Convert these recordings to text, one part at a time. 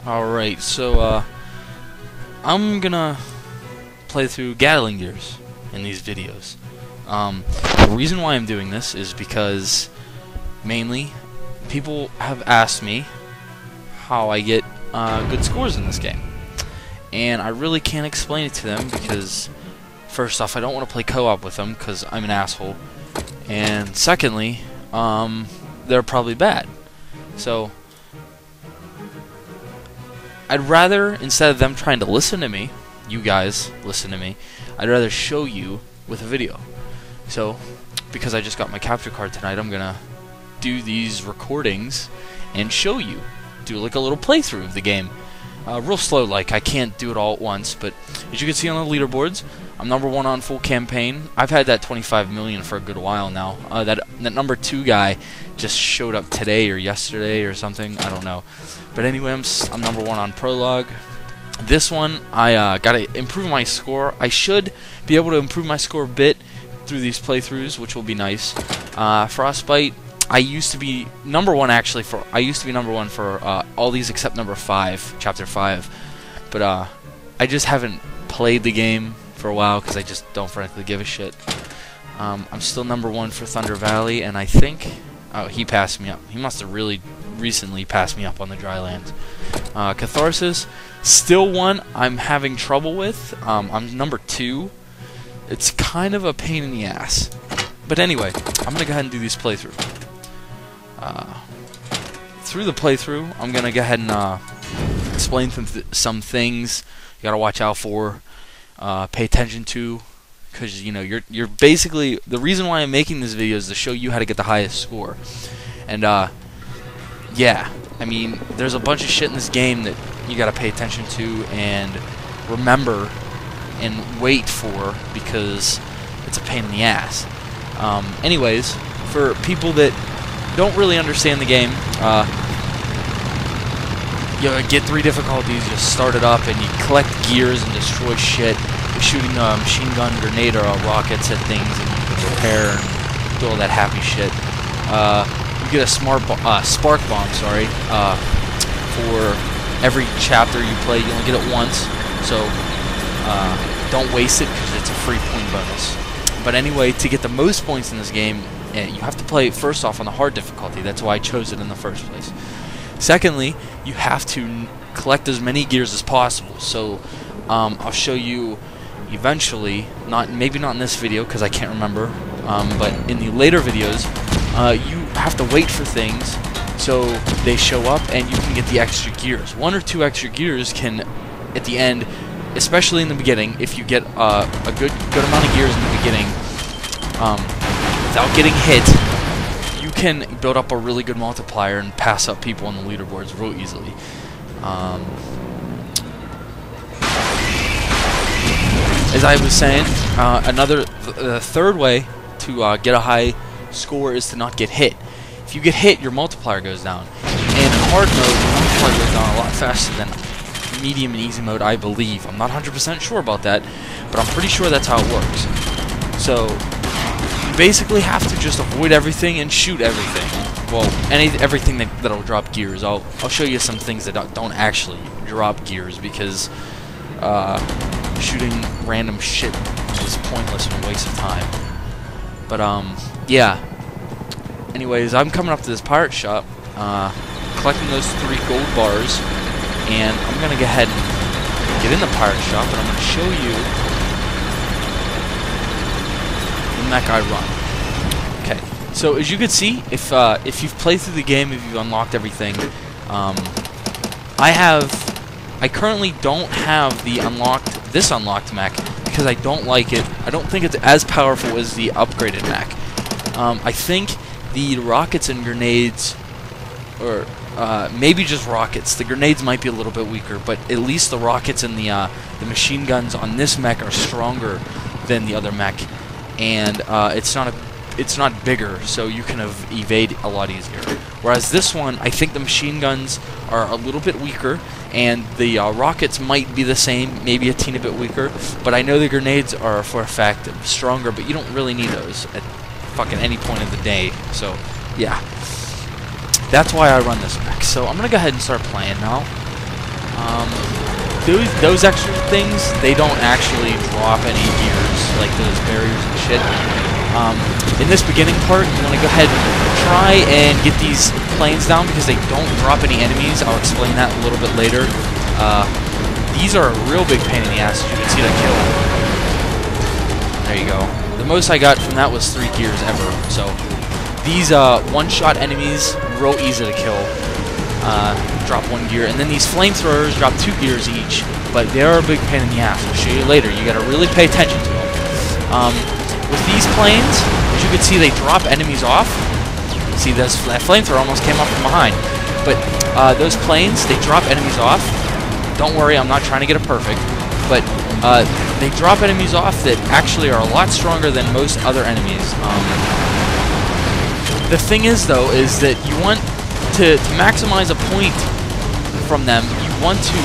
Alright, so I'm gonna play through Gatling Gears in these videos. The reason why I'm doing this is because mainly people have asked me how I get good scores in this game, and I really can't explain it to them because first off, I don't want to play co-op with them because I'm an asshole, and secondly, they're probably bad. So I'd rather, instead of them trying to listen to me, you guys listen to me, I'd rather show you with a video. So, because I just got my capture card tonight, I'm gonna do these recordings and show you. Do like a little playthrough of the game. Real slow, like I can't do it all at once, but as you can see on the leaderboards, I'm #1 on full campaign. I've had that 25 million for a good while now. That #2 guy just showed up today or yesterday or something. I don't know. But anyway, I'm #1 on Prologue. This one, I gotta improve my score. I should be able to improve my score a bit through these playthroughs, which will be nice. Frostbite, I used to be #1 actually. I used to be #1 for all these except #5, Chapter 5. But I just haven't played the game for a while because I just don't frankly give a shit. I'm still #1 for Thunder Valley, and I think he passed me up. He must have really recently passed me up on the dry land. Catharsis, still one I'm having trouble with. I'm #2. It's kind of a pain in the ass. But anyway, I'm gonna go ahead and do these playthrough. Through the playthrough, I'm gonna go ahead and explain some things you gotta watch out for, pay attention to, because you know you're basically, the reason why I'm making this video is to show you how to get the highest score. And yeah, I mean, there's a bunch of shit in this game that you gotta pay attention to and remember and wait for because it's a pain in the ass. Anyways, for people that don't really understand the game, you get 3 difficulties, you just start it up and you collect gears and destroy shit. You're shooting a machine gun, grenade, or rockets at things, and you can repair and do all that happy shit. You get a spark bomb, sorry, for every chapter you play. You only get it once, so don't waste it because it's a free point bonus. But anyway, to get the most points in this game, you have to play first off on the hard difficulty. That's why I chose it in the first place. Secondly, you have to collect as many gears as possible. So I'll show you eventually, maybe not in this video because I can't remember, but in the later videos, you have to wait for things so they show up and you can get the extra gears. 1 or 2 extra gears can, at the end, especially in the beginning, if you get a good amount of gears in the beginning, without getting hit, you can build up a really good multiplier and pass up people on the leaderboards real easily. As I was saying, the third way to get a high score is to not get hit. If you get hit, your multiplier goes down. And in hard mode, your multiplier goes down a lot faster than medium and easy mode, I believe. I'm not 100% sure about that, but I'm pretty sure that's how it works. So you basically have to just avoid everything and shoot everything. Well, everything that'll drop gears. I'll show you some things that don't actually drop gears because shooting random shit is pointless and a waste of time. But yeah. Anyways, I'm coming up to this pirate shop, collecting those 3 gold bars, and I'm gonna go ahead and get in the pirate shop, and I'm gonna show you the mech I run. Okay, so as you can see, if you've played through the game, if you've unlocked everything, I currently don't have this unlocked mech because I don't like it. I don't think it's as powerful as the upgraded mech. I think the rockets and grenades, or maybe just rockets. The grenades might be a little bit weaker, but at least the rockets and the machine guns on this mech are stronger than the other mech, and it's not bigger, so you can evade a lot easier. Whereas this one, I think the machine guns are a little bit weaker, and the rockets might be the same, maybe a teeny bit weaker, but I know the grenades are for a fact stronger, but you don't really need those at fucking any point of the day. So yeah, that's why I run this mech. So I'm gonna go ahead and start playing now. Those extra things, they don't actually drop any gears, like those barriers and shit. In this beginning part, you want to go ahead and try and get these planes down because they don't drop any enemies. I'll explain that a little bit later. These are a real big pain in the ass, as you can see the kill. There you go. The most I got from that was 3 gears ever. So these one-shot enemies, real easy to kill. Drop 1 gear, and then these flamethrowers drop 2 gears each, but they are a big pain in the ass. I'll show you later. You got to really pay attention to them. With these planes, as you can see, they drop enemies off. See, that flamethrower almost came up from behind. But those planes, they drop enemies off. Don't worry, I'm not trying to get it perfect, but they drop enemies off that actually are a lot stronger than most other enemies. The thing is, though, is that you want to maximize a point from them, you want to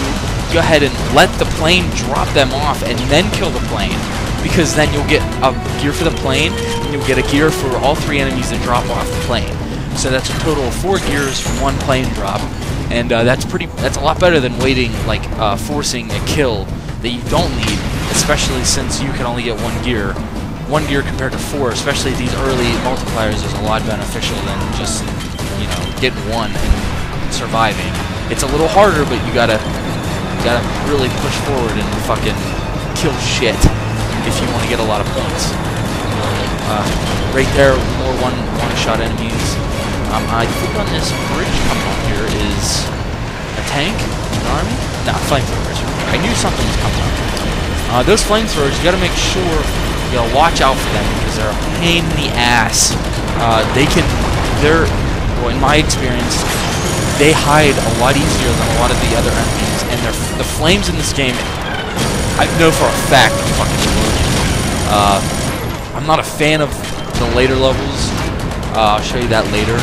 go ahead and let the plane drop them off and then kill the plane, because then you'll get a gear for the plane and you'll get a gear for all 3 enemies that drop off the plane. So that's a total of 4 gears from 1 plane drop, and that's a lot better than waiting, like forcing a kill that you don't need, especially since you can only get 1 gear. 1 gear compared to 4, especially these early multipliers, is a lot beneficial than just, you know, getting 1 and surviving. It's a little harder, but you gotta really push forward and fucking kill shit if you want to get a lot of points. Right there, more one-shot enemies. I think on this bridge coming up here is a tank, an army? Nah, flamethrowers. I knew something was coming up. Those flamethrowers, you gotta make sure you gotta watch out for them because they're a pain in the ass. Well, in my experience, they hide a lot easier than a lot of the other enemies, and the flames in this game, I know for a fact, are fucking exploding. I'm not a fan of the later levels. I'll show you that later.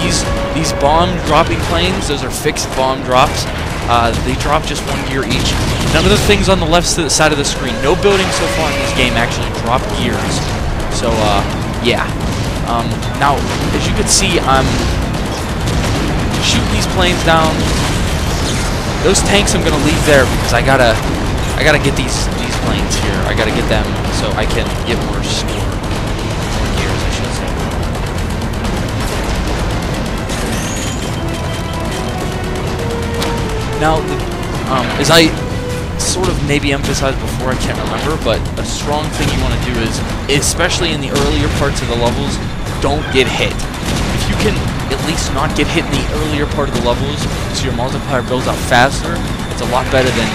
These bomb dropping planes, those are fixed bomb drops. They drop just 1 gear each. None of the things on the left side of the screen, no buildings so far in this game actually drop gears. So, yeah. Now, as you can see, I'm shooting these planes down. Those tanks I'm gonna leave there because I gotta get these planes here. I gotta get them so I can get more score. More gears, I should say. Now, as I sort of maybe emphasized before, I can't remember, but a strong thing you want to do is, especially in the earlier parts of the levels, don't get hit. If you can at least not get hit in the earlier part of the levels, so your multiplier builds up faster, it's a lot better than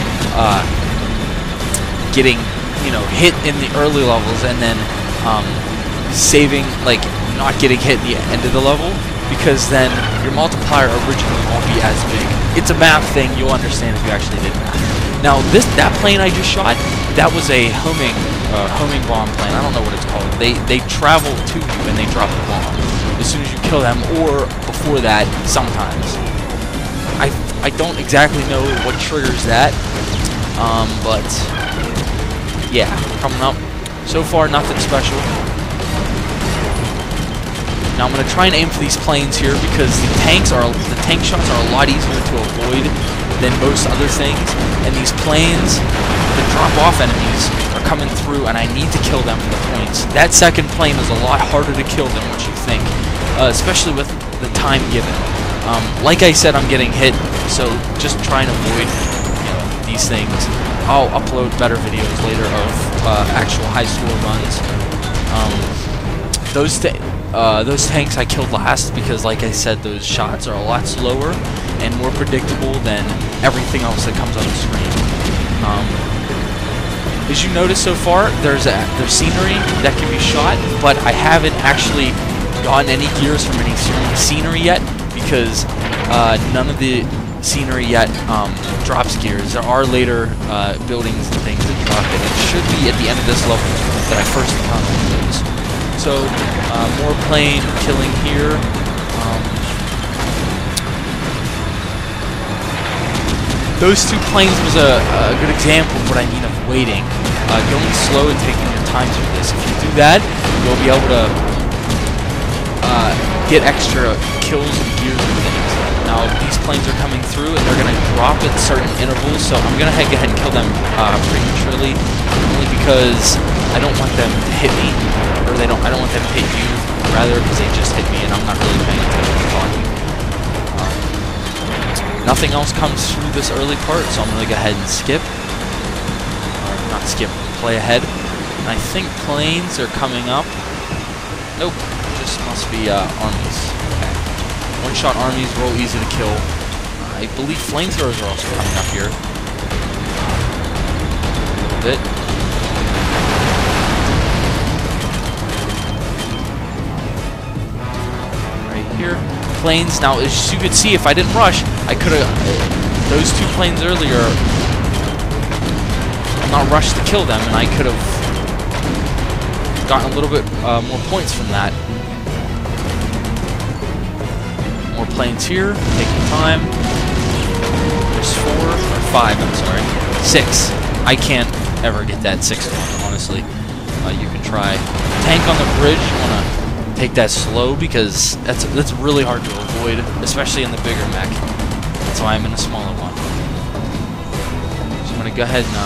getting, you know, hit in the early levels and then saving, like, not getting hit in the end of the level, because then your multiplier originally won't be as big. It's a math thing, you'll understand if you actually did math. Now, that plane I just shot, that was a homing bomb plane. I don't know what it's called. They travel to you and they drop the bomb as soon as you kill them, or before that, sometimes. I don't exactly know what triggers that, but yeah, coming up. So far, nothing special. Now I'm going to try and aim for these planes here because the tank shots are a lot easier to avoid than most other things, and these planes, the drop-off enemies, are coming through, and I need to kill them for the points. That second plane is a lot harder to kill than what you think, especially with the time given. Like I said, I'm getting hit, so just try and avoid, you know, these things. I'll upload better videos later of actual high score runs. Those tanks I killed last because, like I said, those shots are a lot slower and more predictable than everything else that comes on the screen. As you notice so far, there's scenery that can be shot, but I haven't actually gotten any gears from any scenery yet because none of the scenery yet drops gears. There are later buildings and things that drop it. It should be at the end of this level that I first encountered those. So, more plane killing here. Those 2 planes was a good example of what I mean of waiting. Going slow and taking your time through this. If you do that, you'll be able to get extra kills and gears and things. Now, these planes are coming through, and they're gonna drop at certain intervals. So I'm gonna go ahead and kill them prematurely, only because I don't want them to hit me, or I don't want them to hit you, rather, because they just hit me, and I'm not really paying attention to talking. Nothing else comes through this early part, so I'm gonna go ahead and skip, or not skip, play ahead. And I think planes are coming up. Nope, just must be armies. Okay. One-shot armies, real easy to kill. I believe flamethrowers are also coming up here. A little bit. Right here. Planes. Now, as you could see, if I didn't rush, I could have... Those two planes earlier... I'm not rushed to kill them, and I could have gotten a little bit more points from that. More planes here, taking time. There's 4 or 5, I'm sorry. 6. I can't ever get that 6th one, honestly. You can try. Tank on the bridge, you want to take that slow, because that's really hard to avoid, especially in the bigger mech. That's why I'm in a smaller one. So I'm going to go ahead and...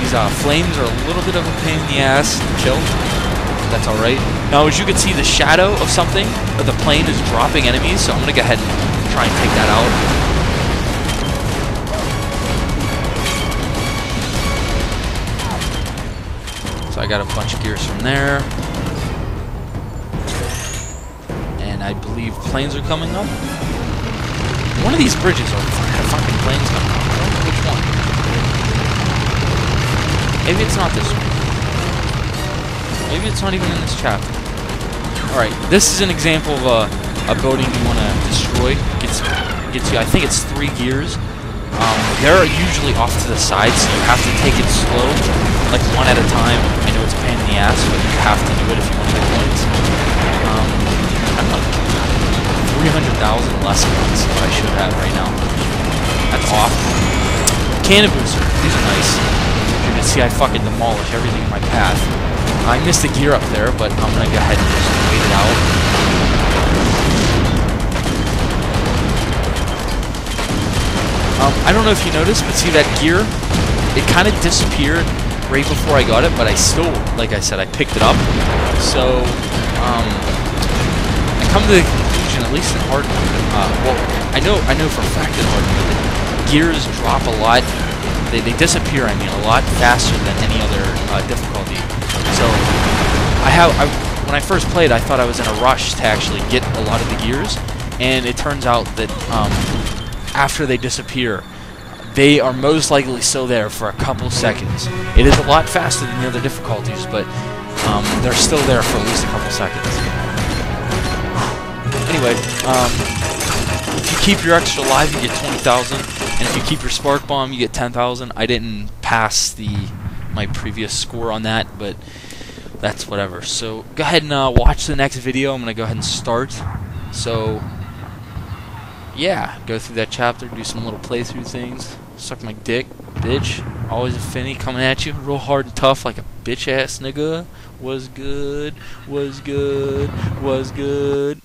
These flames are a little bit of a pain in the ass to kill. That's alright. Now, as you can see, the shadow of something, of the plane, is dropping enemies, so I'm going to go ahead and try and take that out. So I got a bunch of gears from there. And I believe planes are coming up. One of these bridges have fucking planes coming up. I don't know which one. Maybe it's not this one. Maybe it's not even in this chapter. Alright, this is an example of a building you want to destroy. Gets you, I think it's 3 gears. They're usually off to the side, so you have to take it slow, like one at a time. I know it's a pain in the ass, but you have to do it if you want to get points. I'm like 300,000 less points than what I should have right now. That's off. Cannon booster. These are nice. You can see I fucking demolish everything in my path. I missed the gear up there, but I'm gonna go ahead and just wait it out. I don't know if you noticed, but see that gear? It kind of disappeared right before I got it, but I still, like I said, I picked it up. So, I come to the conclusion, at least in hard mode, well, I know for a fact in hard mode that gears drop a lot. They disappear, I mean, a lot faster than any other difficulty. So, when I first played, I thought I was in a rush to actually get a lot of the gears, and it turns out that after they disappear, they are most likely still there for a couple seconds. It is a lot faster than the other difficulties, but they're still there for at least a couple seconds. Anyway, if you keep your extra life, you get 20,000. And if you keep your spark bomb, you get 10,000. I didn't pass my previous score on that, but that's whatever. So go ahead and watch the next video. I'm gonna go ahead and start. So yeah, go through that chapter, do some little playthrough things. Suck my dick, bitch. Always a Finny coming at you, real hard and tough like a bitch ass nigga. Was good, was good, was good.